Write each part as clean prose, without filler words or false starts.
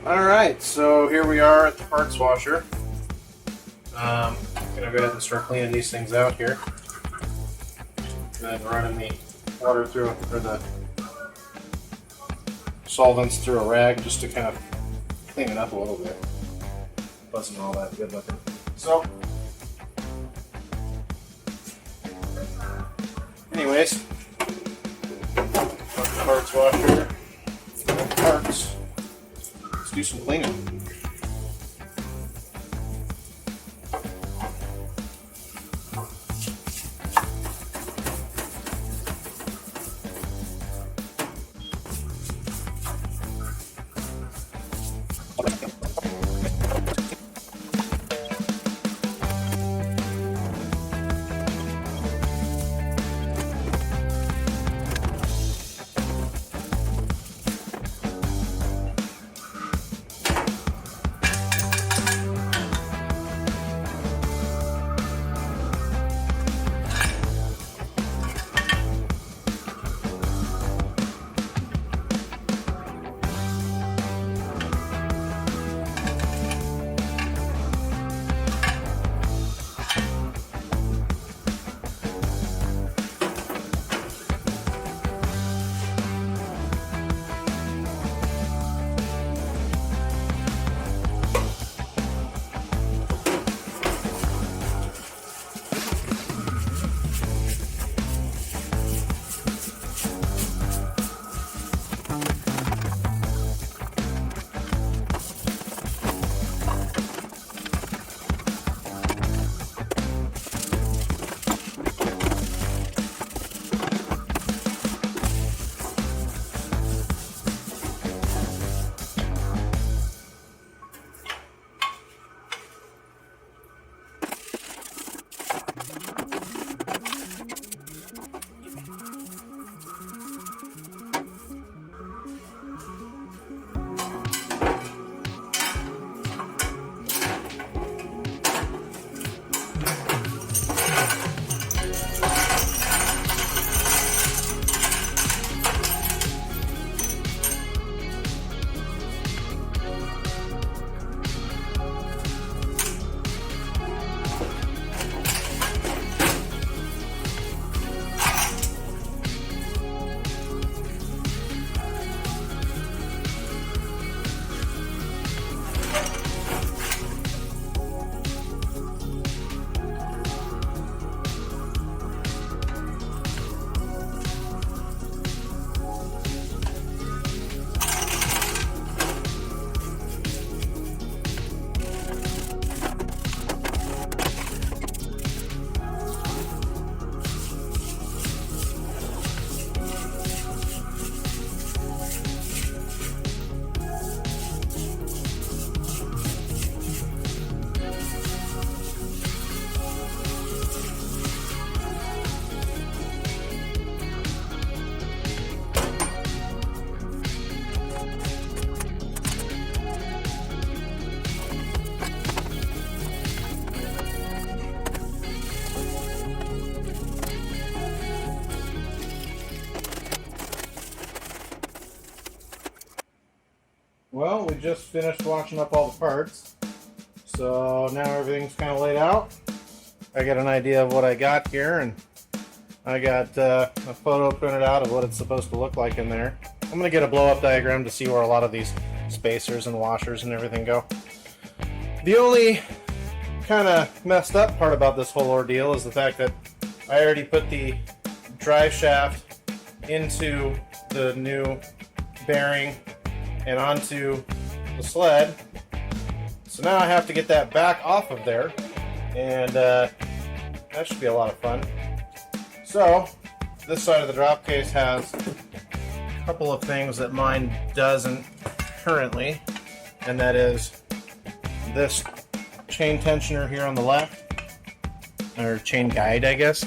Alright, so here we are at the parts washer. I'm going to go ahead and start cleaning these things out here. And then running the water through, or the solvents through a rag just to kind of clean it up a little bit. Wasn't all that good looking. So, anyways, parts washer, parts. Let's do some cleaning. Well, we just finished washing up all the parts, so now everything's kind of laid out. I got an idea of what I got here, and I got a photo printed out of what it's supposed to look like in there. I'm going to get a blow-up diagram to see where a lot of these spacers and washers and everything go. The only kind of messed up part about this whole ordeal is the fact that I already put the drive shaft into the new bearing and onto the sled. So now I have to get that back off of there, and that should be a lot of fun. So this side of the drop case has a couple of things that mine doesn't currently, and that is this chain tensioner here on the left, or chain guide, I guess.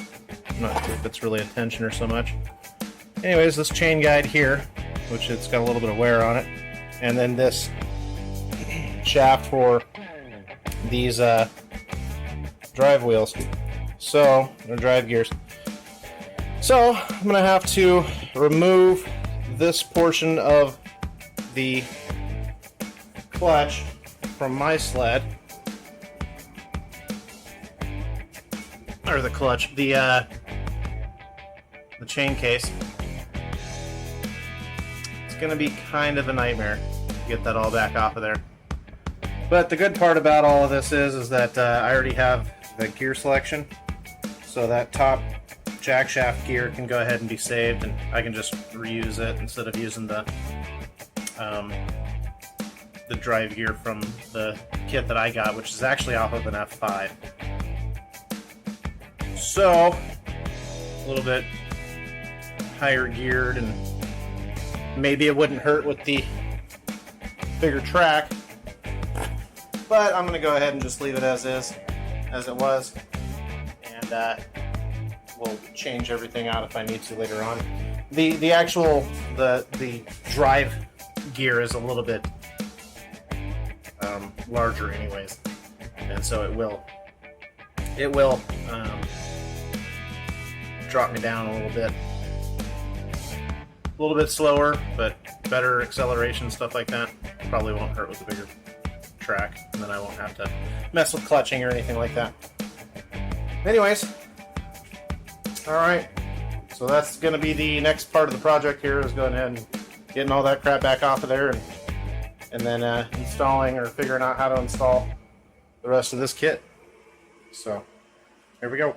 I'm not sure if it's really a tensioner so much. Anyways, this chain guide here, which it's got a little bit of wear on it, and then this shaft for these drive wheels, so or drive gears. So I'm gonna have to remove this portion of the clutch from my sled, or the clutch, the chain case. It's gonna be kind of a nightmare to get that all back off of there. But the good part about all of this is that I already have the gear selection, so that top jack shaft gear can go ahead and be saved, and I can just reuse it instead of using the drive gear from the kit that I got, which is actually off of an F5. So a little bit higher geared, and maybe it wouldn't hurt with the bigger track, but I'm going to go ahead and just leave it as is, as it was, and we'll change everything out if I need to later on. The actual the drive gear is a little bit larger anyways, and so it will drop me down a little bit slower, but better acceleration, stuff like that. Probably won't hurt with the bigger track, and then I won't have to mess with clutching or anything like that. Anyways, all right, so that's going to be the next part of the project here, is going ahead and getting all that crap back off of there, and then installing or figuring out how to install the rest of this kit. So here we go.